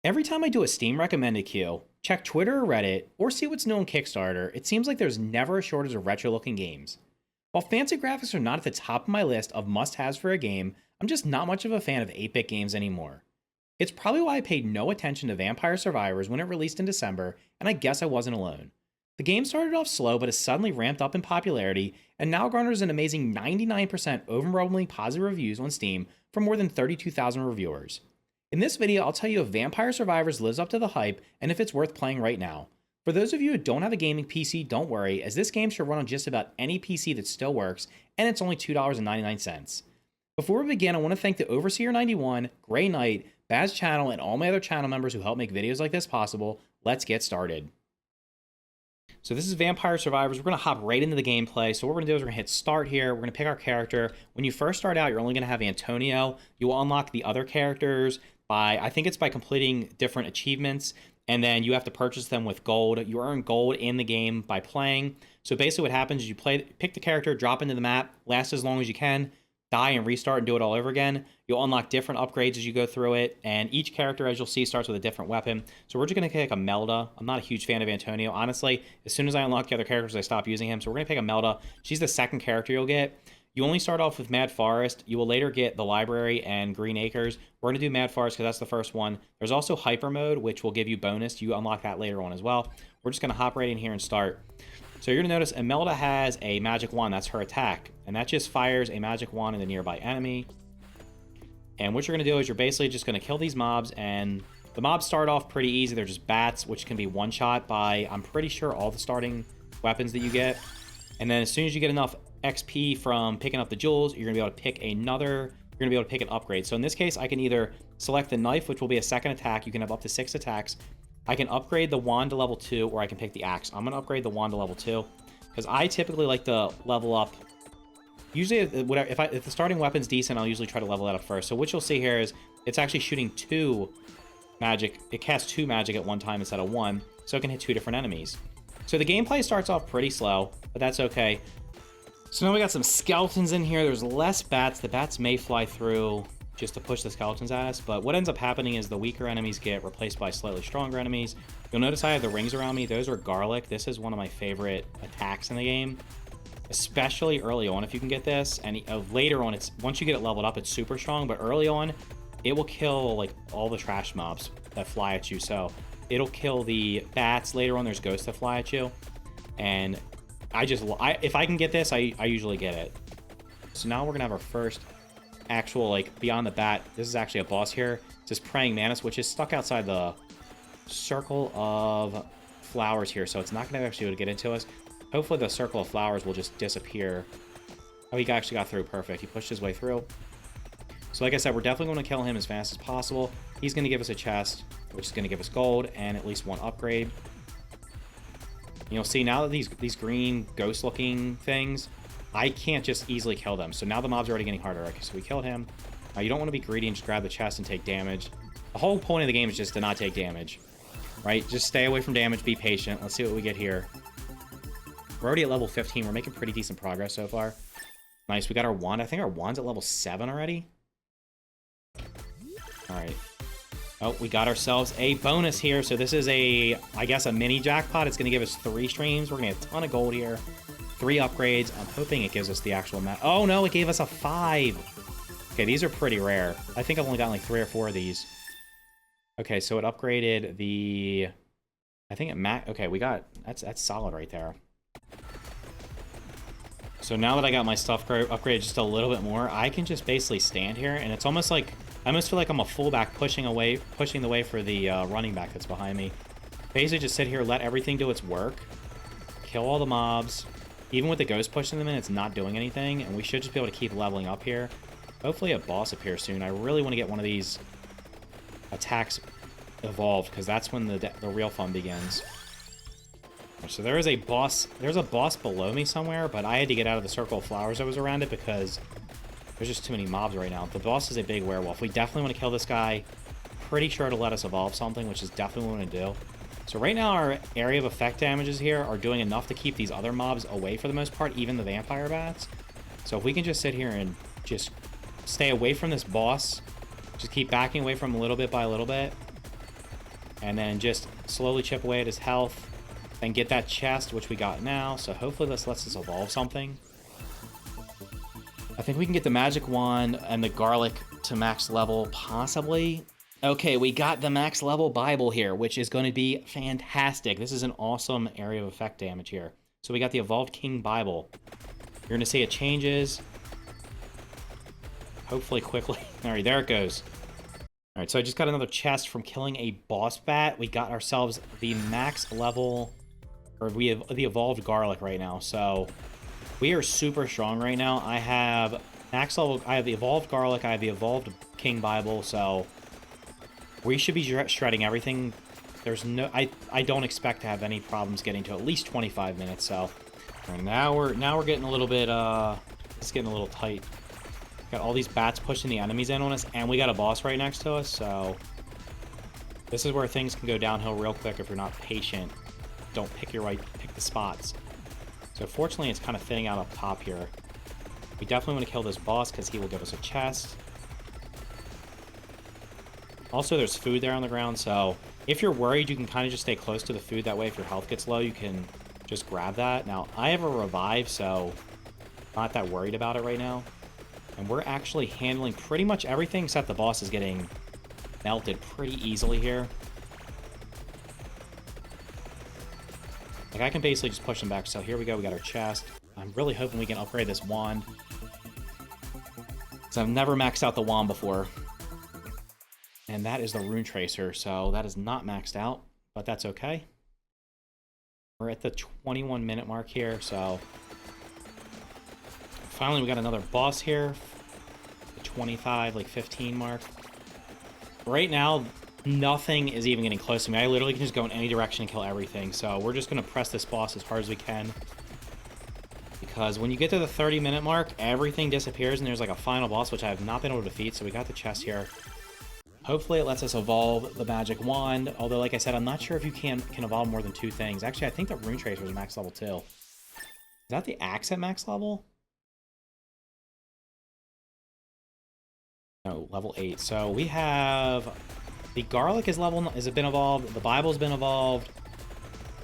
Every time I do a Steam recommended queue, check Twitter or Reddit, or see what's new on Kickstarter, it seems like there's never a shortage of retro looking games. While fancy graphics are not at the top of my list of must haves for a game, I'm just not much of a fan of 8 bit games anymore. It's probably why I paid no attention to Vampire Survivors when it released in December, and I guess I wasn't alone. The game started off slow but has suddenly ramped up in popularity and now garners an amazing 99% overwhelmingly positive reviews on Steam from more than 32,000 reviewers. In this video, I'll tell you if Vampire Survivors lives up to the hype and if it's worth playing right now. For those of you who don't have a gaming PC, don't worry, as this game should run on just about any PC that still works, and it's only $2.99. Before we begin, I want to thank the Overseer91, Grey Knight, Baz Channel, and all my other channel members who help make videos like this possible. Let's get started. So this is Vampire Survivors. We're going to hop right into the gameplay. So what we're going to do is we're going to hit start here. We're going to pick our character. When you first start out, you're only going to have Antonio. You will unlock the other characters by, I think it's by completing different achievements, and then you have to purchase them with gold. You earn gold in the game by playing. So basically what happens is you pick the character, drop into the map, last as long as you can, die and restart and do it all over again. You'll unlock different upgrades as you go through it, and each character, as you'll see, starts with a different weapon. So we're just going to pick a Melda. I'm not a huge fan of Antonio. Honestly, as soon as I unlock the other characters, I stop using him. So we're going to pick a Melda. She's the second character you'll get. You only start off with Mad Forest. You will later get the Library and Green Acres. We're going to do Mad Forest because that's the first one. There's also Hyper Mode, which will give you bonus. You unlock that later on as well. We're just going to hop right in here and start. So you're going to notice Imelda has a magic wand. That's her attack. And that just fires a magic wand in the nearby enemy. And what you're going to do is you're basically just going to kill these mobs. And the mobs start off pretty easy. They're just bats, which can be one-shot by, I'm pretty sure, all the starting weapons that you get. And then as soon as you get enough XP from picking up the jewels, you're going to be able to pick another, you're going to be able to pick an upgrade. So in this case, I can either select the knife, which will be a second attack. You can have up to 6 attacks. I can upgrade the wand to level 2, or I can pick the axe. I'm going to upgrade the wand to level 2 because I typically like to level up. Usually, if the starting weapon's decent, I'll usually try to level that up first. So what you'll see here is it's actually shooting 2 magic. It casts 2 magic at one time instead of 1, so it can hit 2 different enemies. So the gameplay starts off pretty slow, but that's okay. So now we got some skeletons in here. There's less bats. The bats may fly through just to push the skeletons at us, but what ends up happening is the weaker enemies get replaced by slightly stronger enemies. You'll notice I have the rings around me. Those are garlic. This is one of my favorite attacks in the game, especially early on if you can get this. And later on, once you get it leveled up, it's super strong, but early on, it will kill like all the trash mobs that fly at you. So it'll kill the bats. Later on, there's ghosts that fly at you. And if I can get this, I usually get it. So now we're gonna have our first actual, like, beyond the bat. This is actually a boss here. It's this Praying Mantis, which is stuck outside the circle of flowers here, so it's not gonna actually be able to get into us. Hopefully the circle of flowers will just disappear. Oh, he actually got through. Perfect. He pushed his way through. So like I said, we're definitely going to kill him as fast as possible. He's going to give us a chest, which is going to give us gold and at least 1 upgrade. You'll see now that these green ghost-looking things, I can't just easily kill them. So now the mobs are already getting harder. Okay, so we killed him. Now you don't want to be greedy and just grab the chest and take damage. The whole point of the game is just to not take damage, right? Just stay away from damage, be patient. Let's see what we get here. We're already at level 15. We're making pretty decent progress so far. Nice, we got our wand. I think our wand's at level 7 already. All right. Oh, we got ourselves a bonus here. So this is I guess a mini jackpot. It's going to give us 3 streams. We're going to get a ton of gold here. 3 upgrades. I'm hoping it gives us the actual map. Oh, no, it gave us a 5. Okay, these are pretty rare. I think I've only gotten like 3 or 4 of these. Okay, so it upgraded the... I think it okay, we got... That's solid right there. So now that I got my stuff upgraded just a little bit more, I can just basically stand here, and it's almost like... I almost feel like I'm a fullback pushing the way for the running back that's behind me. Basically just sit here, let everything do its work, kill all the mobs. Even with the ghost pushing them in, it's not doing anything, and we should just be able to keep leveling up here. Hopefully a boss appears soon. I really want to get one of these attacks evolved, because that's when the real fun begins. So there is a boss. There's a boss below me somewhere, but I had to get out of the circle of flowers that was around it because there's just too many mobs right now. The boss is a big werewolf. We definitely want to kill this guy. Pretty sure to let us evolve something, which is definitely what we want to do. So right now our area of effect damages here are doing enough to keep these other mobs away for the most part, even the vampire bats. So if we can just sit here and just stay away from this boss, just keep backing away from him a little bit by a little bit, and then just slowly chip away at his health, then get that chest, which we got now. So hopefully this lets us evolve something. I think we can get the magic wand and the garlic to max level, possibly. Okay, we got the max level Bible here, which is going to be fantastic. This is an awesome area of effect damage here. So we got the Evolved King Bible. You're going to see it changes. Hopefully quickly. All right, there it goes. All right, so I just got another chest from killing a boss bat. We got ourselves the max level, or we have the Evolved Garlic right now. So we are super strong right now. I have max level, I have the Evolved Garlic, I have the Evolved King Bible, so we should be shredding everything. There's no, I don't expect to have any problems getting to at least 25 minutes, so. And now we're getting a little bit, it's getting a little tight. Got all these bats pushing the enemies in on us, and we got a boss right next to us, so. This is where things can go downhill real quick if you're not patient. Don't pick the spots. So fortunately, it's kind of thinning out up top here. We definitely want to kill this boss because he will give us a chest. Also, there's food there on the ground, so if you're worried, you can kind of just stay close to the food. That way, if your health gets low, you can just grab that. Now, I have a revive, so I'm not that worried about it right now. And we're actually handling pretty much everything except the boss is getting melted pretty easily here. Like, I can basically just push them back. So here we go. We got our chest. I'm really hoping we can upgrade this wand, because I've never maxed out the wand before. And that is the Rune Tracer, so that is not maxed out, but that's okay. We're at the 21-minute mark here, so finally we got another boss here. The 25, like 15 mark. Right now, nothing is even getting close to me. I literally can just go in any direction and kill everything, so we're just going to press this boss as hard as we can. Because when you get to the 30-minute mark, everything disappears, and there's like a final boss, which I have not been able to defeat, so we got the chest here. Hopefully it lets us evolve the magic wand, although like I said, I'm not sure if you can evolve more than 2 things. Actually, I think the Rune Tracer is max level too. Is that the axe at max level? No, level 8. So we have the garlic is been evolved, the Bible's been evolved.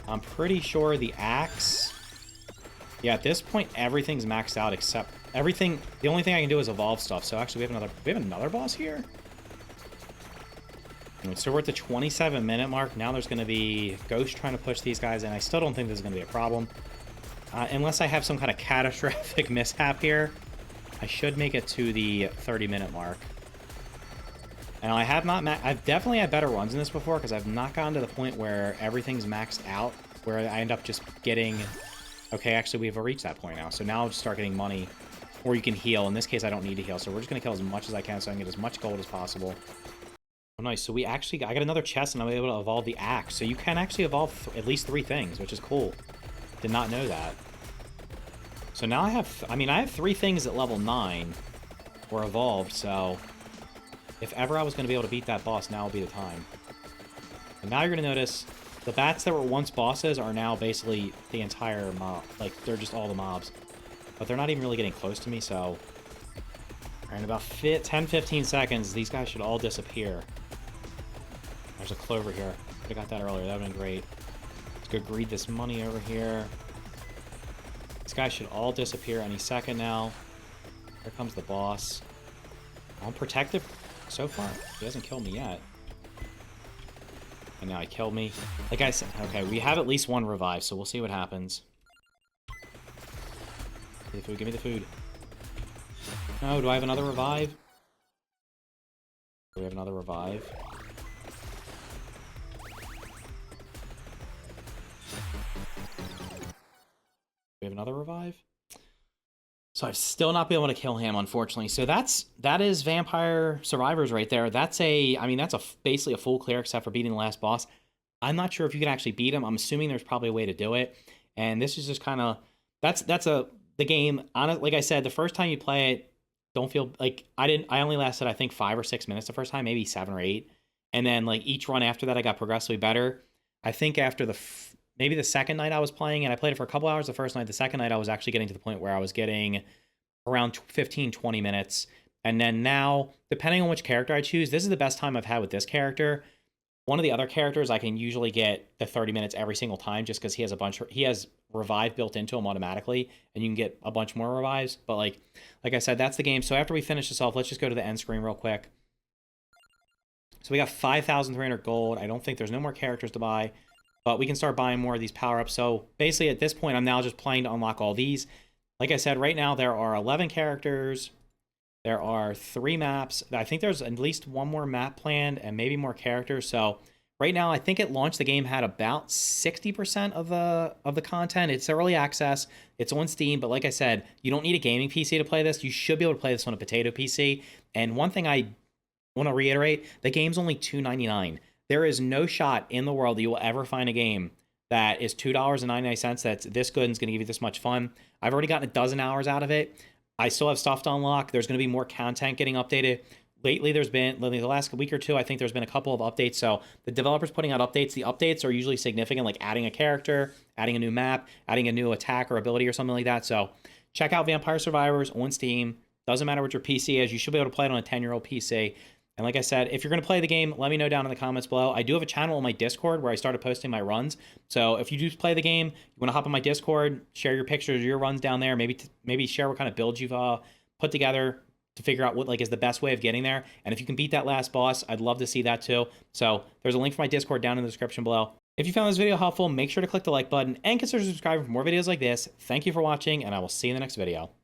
I'm pretty sure the axe. Yeah, at this point everything's maxed out except everything. The only thing I can do is evolve stuff. So actually we have another boss here. So we're at the 27-minute mark. Now there's going to be Ghost trying to push these guys in. I still don't think this is going to be a problem. Unless I have some kind of catastrophic mishap here, I should make it to the 30-minute mark. And I have not... I've definitely had better runs in this before, because I've not gotten to the point where everything's maxed out, where I end up just getting... Okay, actually, we've reached that point now. So now I'll just start getting money, or you can heal. In this case, I don't need to heal, so we're just going to kill as much as I can so I can get as much gold as possible. Oh, nice. So I got another chest, and I'm able to evolve the axe. So you can actually evolve at least 3 things, which is cool. Did not know that. So now I have 3 things at level 9 were evolved, so if ever I was going to be able to beat that boss, now will be the time. And now you're going to notice the bats that were once bosses are now basically the entire mob. Like, they're just all the mobs. But they're not even really getting close to me, so... In about 10-15 seconds, these guys should all disappear. There's a clover here. I got that earlier. That would have been great. Let's go greed this money over here. These guys should all disappear any second now. Here comes the boss. I'm protective so far. He hasn't killed me yet. And now he killed me. Like I said, okay, we have at least 1 revive, so we'll see what happens. Give me the food. Give me the food. No, do I have another revive? Do we have another revive? We have another revive? So I've still not been able to kill him, unfortunately. So that is Vampire Survivors right there. That's basically a full clear except for beating the last boss. I'm not sure if you can actually beat him. I'm assuming there's probably a way to do it. And this is just kind of the game. Like I said, the first time you play it, don't feel like I only lasted I think 5 or 6 minutes the first time, maybe 7 or 8. And then like each run after that I got progressively better. I think after maybe the second night I was playing, and I played it for a couple hours the first night. The second night I was actually getting to the point where I was getting around 15-20 minutes. And then now, depending on which character I choose, this is the best time I've had with this character. One of the other characters, I can usually get the 30 minutes every single time just because he has revive built into him automatically, and you can get a bunch more revives. But like I said, that's the game. So after we finish this off, let's just go to the end screen real quick. So we got 5,300 gold. I don't think there's no more characters to buy, but we can start buying more of these power-ups. So basically at this point, I'm now just playing to unlock all these. Like I said, right now there are 11 characters. There are 3 maps. I think there's at least one more map planned and maybe more characters. So right now, I think at launch the game had about 60% of the content. It's early access. It's on Steam, but like I said, you don't need a gaming PC to play this. You should be able to play this on a potato PC. And one thing I want to reiterate, the game's only $2.99. There is no shot in the world that you will ever find a game that is $2.99 that's this good and is going to give you this much fun. I've already gotten a dozen hours out of it. I still have stuff to unlock. There's going to be more content getting updated. Lately, the last week or two, I think there's been a couple of updates. So the developers putting out updates. The updates are usually significant, like adding a character, adding a new map, adding a new attack or ability or something like that. So check out Vampire Survivors on Steam. Doesn't matter what your PC is. You should be able to play it on a 10-year-old PC. And like I said, if you're going to play the game, let me know down in the comments below. I do have a channel on my Discord where I started posting my runs. So if you do play the game, you want to hop on my Discord, share your pictures of your runs down there, maybe share what kind of builds you've put together to figure out what is the best way of getting there. And if you can beat that last boss, I'd love to see that too. So there's a link for my Discord down in the description below. If you found this video helpful, make sure to click the like button and consider subscribing for more videos like this. Thank you for watching, and I will see you in the next video.